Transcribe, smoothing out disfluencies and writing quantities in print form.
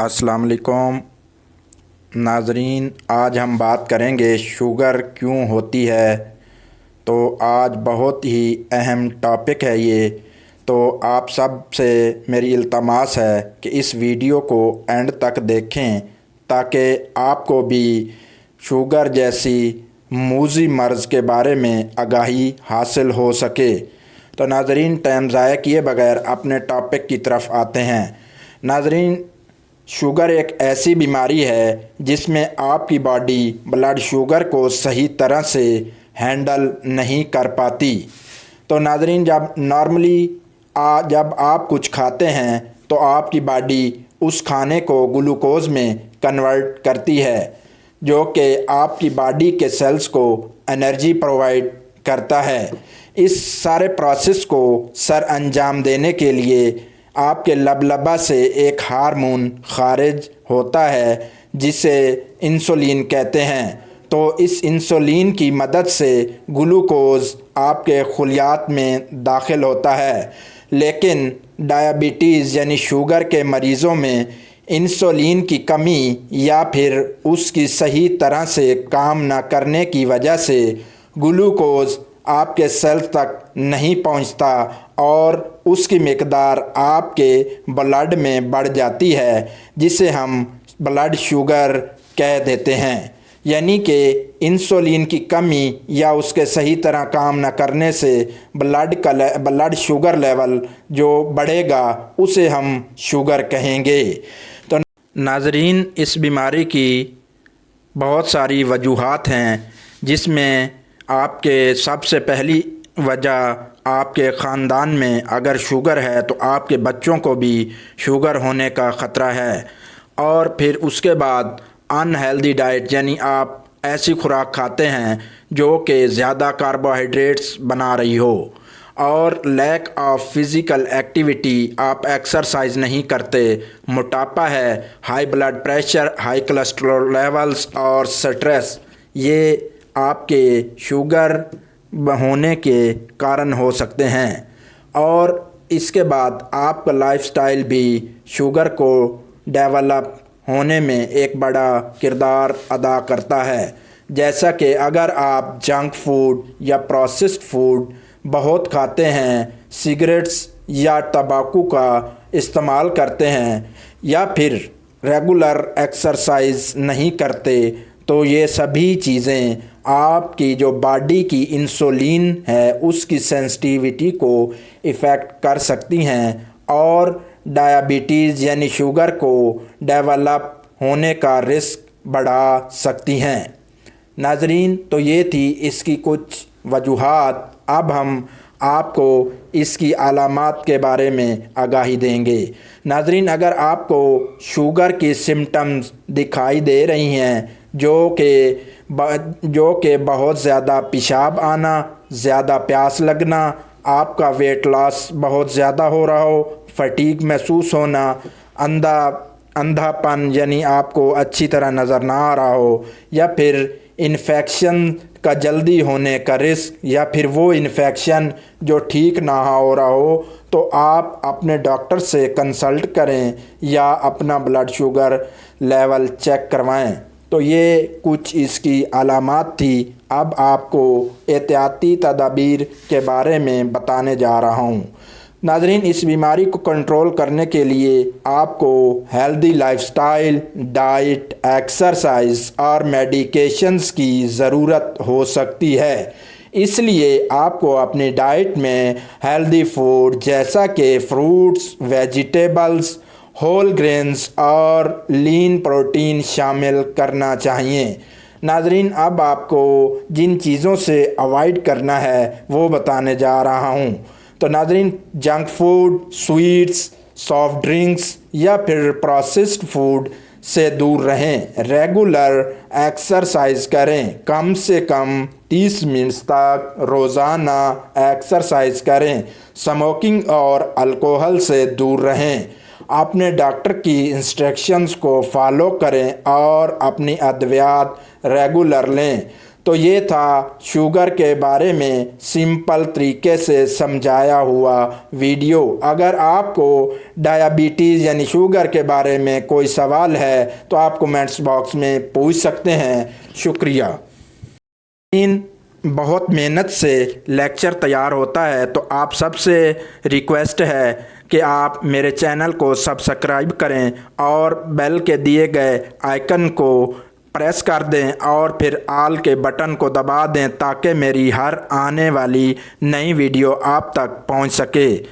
अस्सलाम वालेकुम नाज़रीन, आज हम बात करेंगे शुगर क्यों होती है। तो आज बहुत ही अहम टॉपिक है ये। तो आप सब से मेरी इल्तमास है कि इस वीडियो को एंड तक देखें ताकि आपको भी शुगर जैसी मूज़ी मर्ज़ के बारे में आगाही हासिल हो सके। तो नाज़रीन, टाइम ज़ाया किए बगैर अपने टॉपिक की तरफ आते हैं। नाज़रीन, शुगर एक ऐसी बीमारी है जिसमें आपकी बॉडी ब्लड शुगर को सही तरह से हैंडल नहीं कर पाती। तो नाज़रीन, जब आप कुछ खाते हैं तो आपकी बॉडी उस खाने को ग्लूकोज में कन्वर्ट करती है, जो कि आपकी बॉडी के सेल्स को एनर्जी प्रोवाइड करता है। इस सारे प्रोसेस को सर अंजाम देने के लिए आपके लबलबा से एक हार्मोन खारिज होता है जिसे इंसुलिन कहते हैं। तो इस इंसुलिन की मदद से ग्लूकोज आपके खुलियात में दाखिल होता है। लेकिन डायबिटीज़ यानी शुगर के मरीज़ों में इंसुलिन की कमी या फिर उसकी सही तरह से काम न करने की वजह से ग्लूकोज आपके सेल्स तक नहीं पहुंचता और उसकी मिकदार आपके ब्लड में बढ़ जाती है, जिसे हम ब्लड शुगर कह देते हैं। यानी कि इंसुलिन की कमी या उसके सही तरह काम न करने से ब्लड शुगर लेवल जो बढ़ेगा उसे हम शुगर कहेंगे। तो नाज़रीन, इस बीमारी की बहुत सारी वजूहात हैं, जिसमें आपके सबसे पहली वजह आपके ख़ानदान में अगर शुगर है तो आपके बच्चों को भी शुगर होने का ख़तरा है। और फिर उसके बाद अनहेल्दी डाइट, यानी आप ऐसी खुराक खाते हैं जो कि ज़्यादा कार्बोहाइड्रेट्स बना रही हो, और लैक ऑफ फिज़िकल एक्टिविटी, आप एक्सरसाइज नहीं करते, मोटापा है, high blood pressure, high cholesterol levels और स्ट्रेस, ये आपके शुगर होने के कारण हो सकते हैं। और इसके बाद आपका लाइफस्टाइल भी शुगर को डेवलप होने में एक बड़ा किरदार अदा करता है। जैसा कि अगर आप जंक फूड या प्रोसेस्ड फूड बहुत खाते हैं, सिगरेट्स या तंबाकू का इस्तेमाल करते हैं या फिर रेगुलर एक्सरसाइज नहीं करते, तो ये सभी चीज़ें आपकी जो बॉडी की इंसुलिन है उसकी सेंसिटिविटी को इफ़ेक्ट कर सकती हैं और डायबिटीज़ यानी शुगर को डेवलप होने का रिस्क बढ़ा सकती हैं। नाज़रीन, तो ये थी इसकी कुछ वजूहात। अब हम आपको इसकी अलामात के बारे में आगाही देंगे। नाज़रीन, अगर आपको शुगर की सिम्टम्स दिखाई दे रही हैं जो कि बहुत ज़्यादा पेशाब आना, ज़्यादा प्यास लगना, आपका वेट लॉस बहुत ज़्यादा हो रहा हो, फटीग महसूस होना, अंधापन यानी आपको अच्छी तरह नज़र ना आ रहा हो, या फिर इन्फेक्शन का जल्दी होने का रिस्क, या फिर वो इन्फेक्शन जो ठीक ना हो रहा हो, तो आप अपने डॉक्टर से कंसल्ट करें या अपना ब्लड शुगर लेवल चेक करवाएं। तो ये कुछ इसकी अलामात थी। अब आपको एहतियाती तदाबीर के बारे में बताने जा रहा हूँ। नाज़रीन, इस बीमारी को कंट्रोल करने के लिए आपको हेल्दी लाइफस्टाइल, डाइट, एक्सरसाइज और मेडिकेशंस की ज़रूरत हो सकती है। इसलिए आपको अपनी डाइट में हेल्दी फूड जैसा कि फ्रूट्स, वेजिटेबल्स, होल ग्रेन्स और लीन प्रोटीन शामिल करना चाहिए। नाज़रीन, अब आपको जिन चीज़ों से अवॉइड करना है वो बताने जा रहा हूँ। तो नाज़रीन, junk food, sweets, soft drinks या फिर प्रोसेस्ड फूड से दूर रहें। रेगुलर एक्सरसाइज करें, कम से कम 30 मिनट तक रोज़ाना एक्सरसाइज करें। स्मोकिंग और अल्कोहल से दूर रहें। अपने डॉक्टर की इंस्ट्रक्शंस को फॉलो करें और अपनी अद्वियात रेगुलर लें। تو یہ تھا شوگر کے بارے میں سمپل طریقے سے سمجھایا ہوا ویڈیو۔ اگر آپ کو ڈائیابٹیز یعنی شوگر کے بارے میں کوئی سوال ہے تو آپ کومنٹس باکس میں پوچھ سکتے ہیں۔ شکریہ۔ بہت محنت سے لیکچر تیار ہوتا ہے، تو آپ سب سے ریکویسٹ ہے کہ آپ میرے چینل کو سبسکرائب کریں اور بیل کے دیے گئے آئیکن کو پریس کر دیں اور پھر آل کے بٹن کو دبا دیں تاکہ میری ہر آنے والی نئی ویڈیو آپ تک پہنچ سکے۔